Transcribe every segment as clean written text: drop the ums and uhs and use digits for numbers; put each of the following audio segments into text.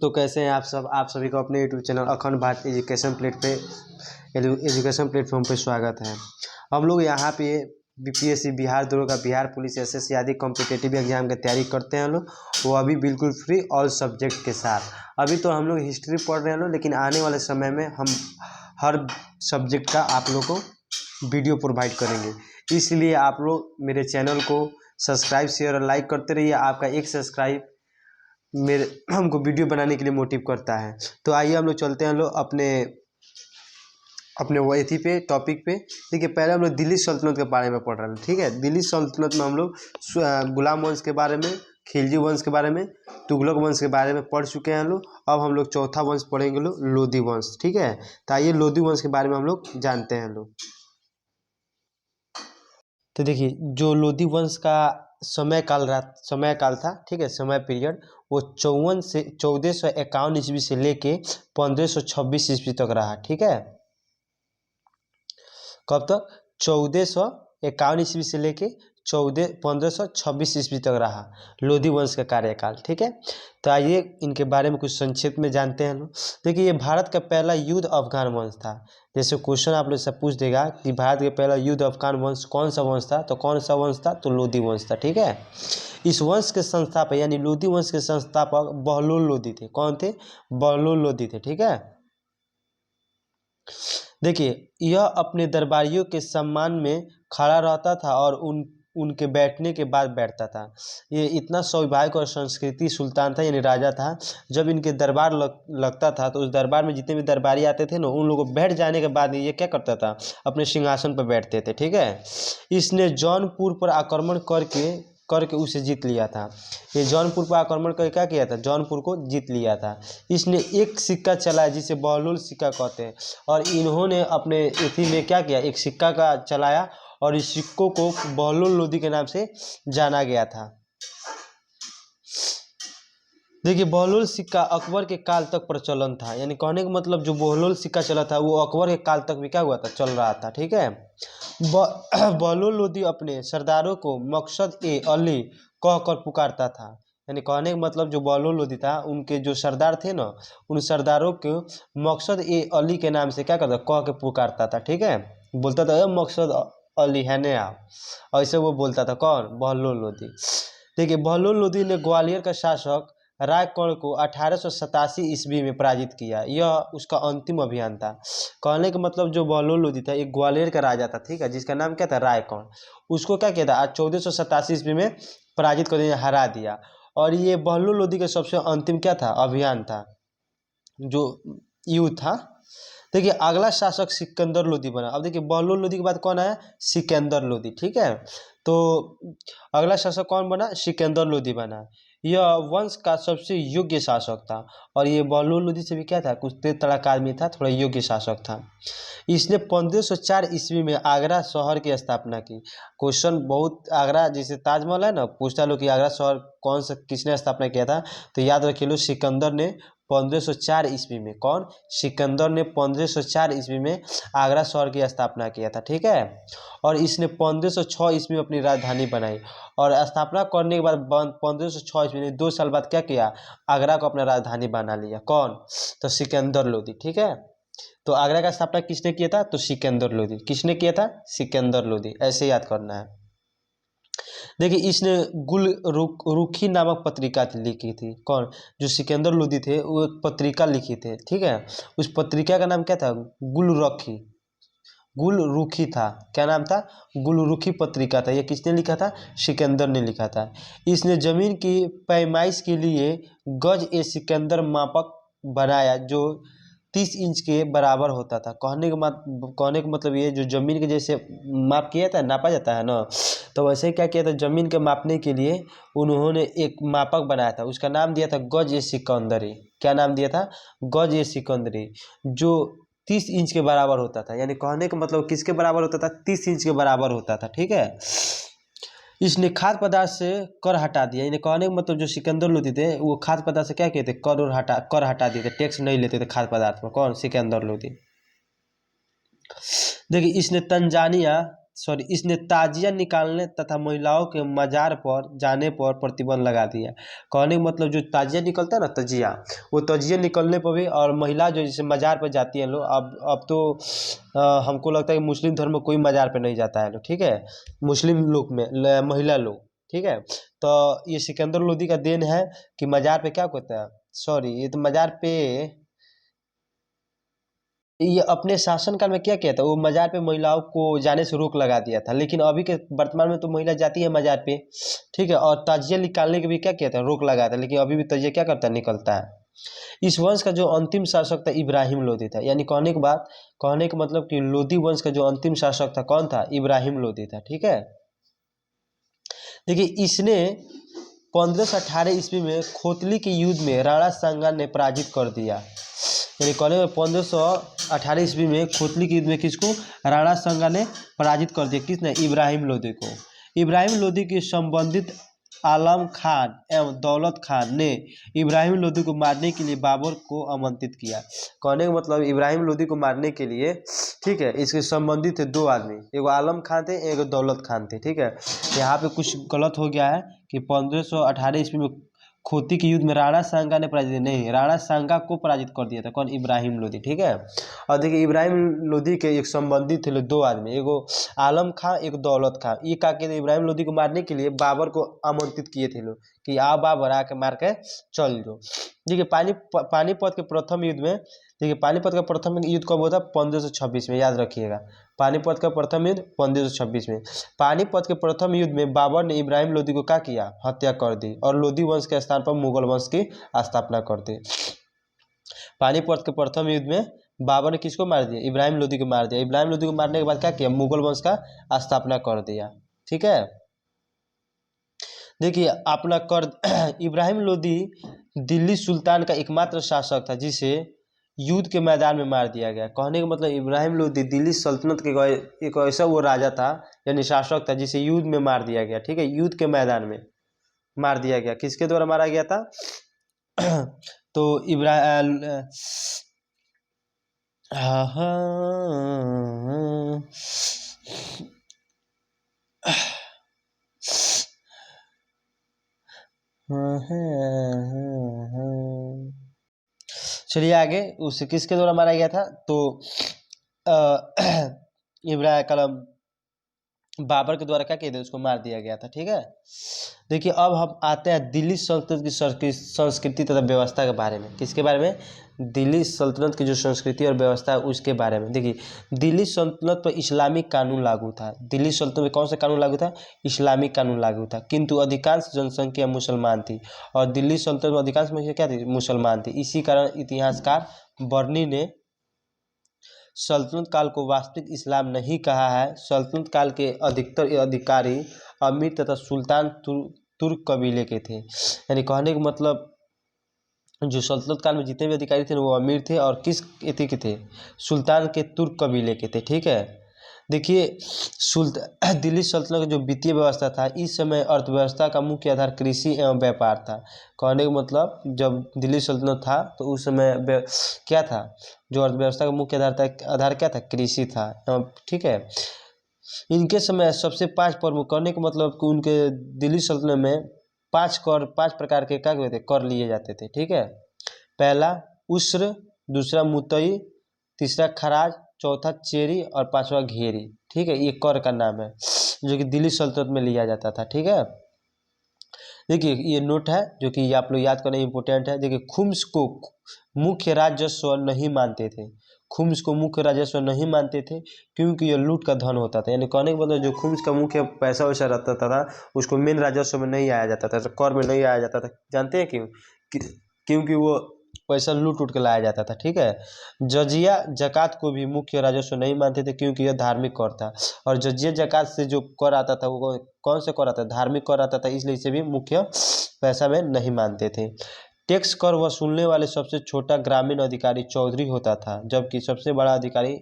दोस्तों, कैसे हैं आप सब। आप सभी को अपने यूट्यूब चैनल अखंड भारत एजुकेशन प्लेटफॉर्म पे स्वागत है। हम लोग यहाँ पे बीपीएससी, बिहार दरोगा, बिहार पुलिस, एसएससी आदि कॉम्पिटिटिव एग्जाम की तैयारी करते हैं लोग, वो अभी बिल्कुल फ्री ऑल सब्जेक्ट के साथ। अभी तो हम लोग हिस्ट्री पढ़ रहे हैं लोग, लेकिन आने वाले समय में हम हर सब्जेक्ट का आप लोग को वीडियो प्रोवाइड करेंगे। इसलिए आप लोग मेरे चैनल को सब्सक्राइब, शेयर और लाइक करते रहिए। आपका एक सब्सक्राइब मेरे हमको वीडियो बनाने के लिए मोटिव करता है। तो आइए हम लोग चलते हैं लोग अपने वो इसी पे टॉपिक पे। देखिए, पहले हम लोग दिल्ली सल्तनत के बारे में पढ़ रहे हैं, ठीक है। दिल्ली सल्तनत में हम लोग गुलाम वंश के बारे में, खिलजी वंश के बारे में, तुगलक वंश के बारे में पढ़ चुके हैं लोग। अब हम लोग चौथा वंश पढ़ेंगे लोग, लोधी वंश, ठीक है। तो आइए लोधी वंश के बारे में हम लोग जानते हैं लोग। तो देखिए, जो लोधी वंश का समय काल था, ठीक है, समय पीरियड, वो 1451 ईस्वी से लेके 1526 ईस्वी तक रहा, ठीक है। कब तक? 1451 ईस्वी से लेके 1526 ईस्वी तक रहा लोधी वंश का कार्यकाल, ठीक है। तो आइए इनके बारे में कुछ संक्षिप्त में जानते हैं लोग। देखिए, ये भारत का पहला युद्ध अफगान वंश था। जैसे क्वेश्चन आप लोग से पूछ देगा कि भारत का पहला युद्ध अफगान वंश कौन सा वंश था, तो कौन सा वंश था? तो लोधी वंश था, ठीक है। इस वंश के संस्थापक यानी लोधी वंश के संस्थापक बहलोल लोधी थे। कौन थे? बहलोल लोधी थे, ठीक है। देखिए, यह अपने दरबारियों के सम्मान में खड़ा रहता था और उनके बैठने के बाद बैठता था। ये इतना सौभाग्य और संस्कृति सुल्तान था, यानी राजा था। जब इनके दरबार लगता था तो उस दरबार में जितने भी दरबारी आते थे ना, उन लोगों को बैठ जाने के बाद ये क्या करता था? अपने सिंहासन पर बैठते थे, ठीक है। इसने जौनपुर पर आक्रमण करके उसे जीत लिया था। ये जौनपुर पर आक्रमण करके क्या किया था? जौनपुर को जीत लिया था। इसने एक सिक्का चलाया जिसे बहलोल सिक्का कहते हैं, और इन्होंने अपने इति में क्या किया? एक सिक्का का चलाया, और इस सिक्कों को बहलोल लोधी के नाम से जाना गया था। देखिए, बहलोल सिक्का अकबर के काल तक प्रचलन था, यानी कहने का मतलब जो बहलोल सिक्का चला था वो अकबर के काल तक भी क्या हुआ था? चल रहा था, ठीक है। बहलोल लोधी अपने सरदारों को मकसद ए अली कहकर पुकारता था, यानी कहने का मतलब जो बहलोल लोधी था, उनके जो सरदार थे ना, उन सरदारों को मकसद ए अली के नाम से क्या करता? कह के पुकारता था, ठीक है। बोलता था मकसद अली है ने आप, ऐसे वो बोलता था। कौन? बहलोल लोधी। देखिए, बहलोल लोधी ने ग्वालियर का शासक रायकर्ण को 1887 ईस्वी में पराजित किया। यह उसका अंतिम अभियान था। कहने का मतलब जो बहलोल लोधी था, एक ग्वालियर का राजा था, ठीक है, जिसका नाम क्या था? रायकर्ण। उसको क्या किया था? आज 1487 ईस्वी में पराजित कर दिया, हरा दिया। और ये बहलोल लोधी का सबसे अंतिम क्या था? अभियान था, जो युद्ध था। देखिए, अगला शासक सिकंदर लोधी बना। अब देखिए, बहलोल लोधी के बाद कौन आया? सिकंदर लोधी, ठीक है। तो अगला शासक कौन बना? सिकंदर लोधी बना। यह वंश का सबसे योग्य शासक था, और ये बहलोल लोधी से भी क्या था? कुछ तेज तड़ाका आदमी था, थोड़ा योग्य शासक था। इसने 1504 ईस्वी में आगरा शहर की स्थापना की। क्वेश्चन बहुत, आगरा जैसे ताजमहल है ना, पूछता लोग कि आगरा शहर कौन सा, किसने स्थापना किया था? तो याद रखिए लो, सिकंदर ने 1504 ईस्वी में। कौन? सिकंदर ने 1504 ईस्वी में आगरा शहर की स्थापना किया था, ठीक है। और इसने 1506 ईस्वी में अपनी राजधानी बनाई, और स्थापना करने के बाद 1506 ईस्वी में 2 साल बाद क्या किया? आगरा को अपना राजधानी बना लिया। कौन? तो सिकंदर लोधी, ठीक है। तो आगरा का स्थापना किसने किया था? तो सिकंदर लोधी। किसने किया था? सिकंदर लोधी। ऐसे याद करना है। देखिए, इसने रुखी नामक पत्रिका लिखी थी। कौन? जो सिकंदर लोधी थे, वो एक पत्रिका लिखी थे, ठीक है। उस पत्रिका का नाम क्या था? गुलरुखी था। क्या नाम था? गुलरुखी पत्रिका था। ये किसने लिखा था? सिकंदर ने लिखा था। इसने जमीन की पैमाइश के लिए गज ए सिकंदर मापक बनाया, जो 30 इंच के बराबर होता था। कहने का मतलब ये, जो जमीन के जैसे माप किया था, नापा जाता है ना, तो वैसे क्या किया था? जमीन के मापने के लिए उन्होंने एक मापक बनाया था, उसका नाम दिया था गज ए सिकंदरी। क्या नाम दिया था? गज ए सिकंदरी, जो 30 इंच के बराबर होता था। यानी कहने का मतलब किसके बराबर होता था? 30 इंच के बराबर होता था, ठीक है। इसने खाद्य पदार्थ से कर हटा दिया, यानी कहने का मतलब जो सिकंदर लोधी थे, वो खाद्य पदार्थ से क्या किए थे? कर हटा दिए थे, टैक्स नहीं लेते थे खाद्य पदार्थ पर। कौन? सिकंदर लोधी। देखिए, इसने तंजानिया सॉरी इसने ताजिया निकालने तथा महिलाओं के मजार पर जाने पर प्रतिबंध लगा दिया। कहने का मतलब जो ताजिया निकलता है ना, तजिया, वो तजिया निकलने पर भी, और महिला जो जैसे मजार पर जाती है लोग, अब तो हमको लगता है कि मुस्लिम धर्म में कोई मजार पे नहीं जाता है लोग, ठीक है, मुस्लिम लोग में महिला लोग, ठीक है। तो ये सिकंदर लोदी का देन है कि मजार पे क्या कहता है, सॉरी ये तो मजार पे, ये अपने शासनकाल में क्या किया था, वो मजार पे महिलाओं को जाने से रोक लगा दिया था। लेकिन अभी के वर्तमान में तो महिला जाती है मजार पे, ठीक है, और ताजिया निकालने के भी क्या किया था, रोक लगाया था। लेकिन अभी भी ताजिया क्या करता है, निकलता है। इस वंश का जो अंतिम शासक था इब्राहिम लोदी था। यानी कहने का मतलब कि लोदी वंश का जो अंतिम शासक था कौन था, इब्राहिम लोदी था, ठीक है। देखिए इसने 1518 ईस्वी में खोतली के युद्ध में राणा सांगा ने पराजित कर दिया। यानी कहने में 1518 ईस्वी में खोतली के युद्ध में किसको, राणा सांगा ने पराजित कर दिया। किसने, इब्राहिम लोदी को। इब्राहिम लोदी के संबंधित आलम खान एवं दौलत खान ने इब्राहिम लोदी को मारने के लिए बाबर को आमंत्रित किया। कहने का मतलब इब्राहिम लोदी को मारने के लिए, ठीक है, इसके संबंधित थे दो आदमी, एक आलम खान थे, एक दौलत खान थे, ठीक है। यहाँ पे कुछ गलत हो गया है कि 1518 ईस्वी में खोती के युद्ध में राणा सांगा ने पराजित, नहीं, राणा सांगा को पराजित कर दिया था कौन, इब्राहिम लोदी, ठीक है। और देखिए इब्राहिम लोदी के एक संबंधित थे दो आदमी, एगो आलम खां, एक दौलत खां। ये क्या किए थे, इब्राहिम लोदी को मारने के लिए बाबर को आमंत्रित किए थे लोग कि आओ बाबर, आके मार के चल दो। देखिए पानीपत के प्रथम युद्ध में, देखिए पानीपत का प्रथम युद्ध कब हुआ था, 1526 में, याद रखिएगा। पानीपत का प्रथम युद्ध 1526 में। पानीपत के प्रथम युद्ध में बाबर ने इब्राहिम लोदी को क्या किया, हत्या कर दी, और लोदी वंश के स्थान पर मुगल वंश की स्थापना कर दी। पानीपत के प्रथम युद्ध में बाबर ने किसको मार दिया, इब्राहिम लोदी को मार दिया। इब्राहिम लोदी को मारने के बाद क्या किया, मुगल वंश का स्थापना कर दिया, ठीक है। देखिए अपना कर इब्राहिम लोदी दिल्ली सुल्तान का एकमात्र शासक था जिसे युद्ध के मैदान में मार दिया गया। कहने का मतलब इब्राहिम लोदी दिल्ली सल्तनत के एक ऐसा वो राजा था, यानी शासक था, जिसे युद्ध में मार दिया गया, ठीक है, युद्ध के मैदान में मार दिया गया। किसके द्वारा मारा गया था तो इब्राहिम, चलिए आगे, उसे किसके द्वारा मारा गया था, तो इब्राहिम कलम बाबर के द्वारा क्या किया था, उसको मार दिया गया था, ठीक है। देखिए अब हम आते हैं दिल्ली सल्तनत की संस्कृति तथा व्यवस्था के बारे में। किसके बारे में, दिल्ली सल्तनत की जो संस्कृति और व्यवस्था है उसके बारे में। देखिए दिल्ली सल्तनत पर इस्लामिक कानून लागू था। दिल्ली सल्तनत में कौन सा कानून लागू था, इस्लामिक कानून लागू था, किंतु अधिकांश जनसंख्या मुसलमान थी, और दिल्ली सल्तनत में अधिकांश जनसंख्या क्या थी, मुसलमान थी। इसी कारण इतिहासकार बर्नी ने सल्तनत काल को वास्तविक इस्लाम नहीं कहा है। सल्तनत काल के अधिकतर अधिकारी अमीर तथा सुल्तान तुर्क कबीले के थे। यानी कहने का मतलब जो सल्तनत काल में जितने भी अधिकारी थे वो अमीर थे, और किस एथी के थे, सुल्तान के तुर्क कबीले के थे, ठीक है। देखिए दिल्ली सल्तनत का जो वित्तीय व्यवस्था था, इस समय अर्थव्यवस्था का मुख्य आधार कृषि एवं व्यापार था। कहने का मतलब जब दिल्ली सल्तनत था तो उस समय क्या था, जो अर्थव्यवस्था का मुख्य आधार क्या था, कृषि था, ठीक है। इनके समय सबसे 5 प्रमुख, करने का मतलब कि उनके दिल्ली सल्तनत में 5 प्रकार के क्या हुए थे, कर लिए जाते थे, ठीक है। पहला उस्र, दूसरा मुतई, तीसरा खराज, चौथा चेरी और पांचवा घेरी, ठीक है। ये कर का नाम है जो कि दिल्ली सल्तनत में लिया जाता था, ठीक है। देखिए ये नोट है जो कि आप लोग याद करना इंपॉर्टेंट है। देखिए खुम्स को मुख्य राजस्व नहीं मानते थे, खुम्स को मुख्य राजस्व नहीं मानते थे क्योंकि ये लूट का धन होता था। यानी कहने के मतलब जो खुम्स का मुख्य पैसा वैसा रहता था उसको मेन राजस्व में नहीं आया जाता था, तो कर में नहीं आया जाता था। जानते हैं क्यों, क्योंकि वो पैसा लूट उट के लाया जाता था, ठीक है। जजिया जक़ात को भी मुख्य राजस्व नहीं मानते थे क्योंकि यह धार्मिक कर था, और जजिया जक़ात से जो कर आता था वो कौन से कर आता था, धार्मिक कर आता था, इसलिए इसे भी मुख्य पैसा में नहीं मानते थे। टैक्स कर वसूलने वाले सबसे छोटा ग्रामीण अधिकारी चौधरी होता था, जबकि सबसे बड़ा अधिकारी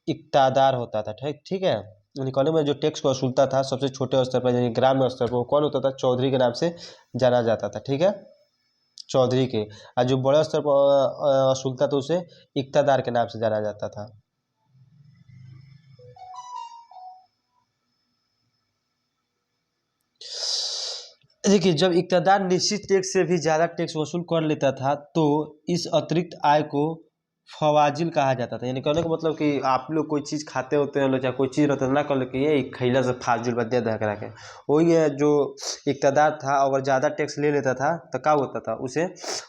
इक्तादार होता था, ठीक है। कहने में जो टैक्स को वसूलता था सबसे छोटे स्तर पर यानी ग्रामीण स्तर पर वो कौन होता था, चौधरी के नाम से जाना जाता था, ठीक है, चौधरी के। और जो बड़े स्तर पर वसूलता था उसे इक्तादार के नाम से जाना जाता था। देखिए, जब इक़्तिदार निश्चित टैक्स से भी ज़्यादा टैक्स वसूल कर लेता था तो इस अतिरिक्त आय को फवाजिल कहा जाता था। यानी कहने का मतलब कि आप लोग कोई चीज़ खाते होते हैं, चाहे कोई चीज़ रहता है ना, कर कि ये खैला से फाजुल बात दे करा के, वही है जो इक़्तिदार था अगर ज़्यादा टैक्स ले लेता था तो क्या होता था,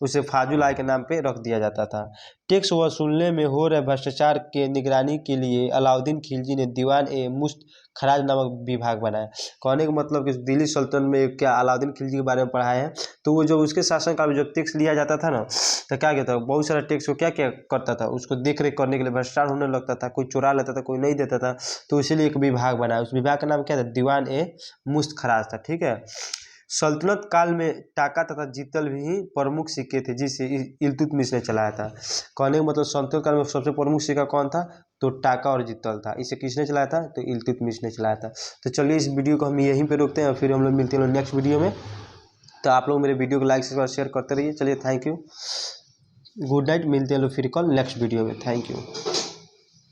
उसे फाजुल आय के नाम पे रख दिया जाता था। टैक्स वसूलने में हो रहे भ्रष्टाचार के निगरानी के लिए अलाउद्दीन खिलजी ने दीवान ए मुश्त खराज नामक विभाग बनाया। कहने का मतलब कि दिल्ली सल्तनत में क्या अलाउद्दीन खिलजी के बारे में पढ़ा है, तो वो जो उसके शासनकाल में जब टैक्स लिया जाता था ना, तो क्या कहता था, बहुत सारा टैक्स को क्या क्या करता था, उसको देख रेख करने के लिए भ्रष्टाचार होने लगता था, कोई चुरा लेता था, कोई नहीं देता था, तो इसीलिए एक विभाग बनाया। उस विभाग का नाम क्या था, दीवान ए मुश्त खराज था। ठीक है। सल्तनत काल में टाका तथा जीतल भी प्रमुख सिक्के थे जिसे इल्तुतमिश ने चलाया था। कहने का मतलब सल्तनत काल में सबसे प्रमुख सिक्का कौन था, तो टाका और जीतल था। इसे किसने चलाया था, तो इल्तुतमिश ने चलाया था। तो चलिए इस वीडियो को हम यहीं पे रोकते हैं, फिर हम लोग मिलते हैं नेक्स्ट वीडियो में। तो आप लोग मेरे वीडियो को लाइक शेयर करते रहिए। चलिए थैंक यू, गुड नाइट, मिलते हैं लोग फिर कल नेक्स्ट वीडियो में। Thank you.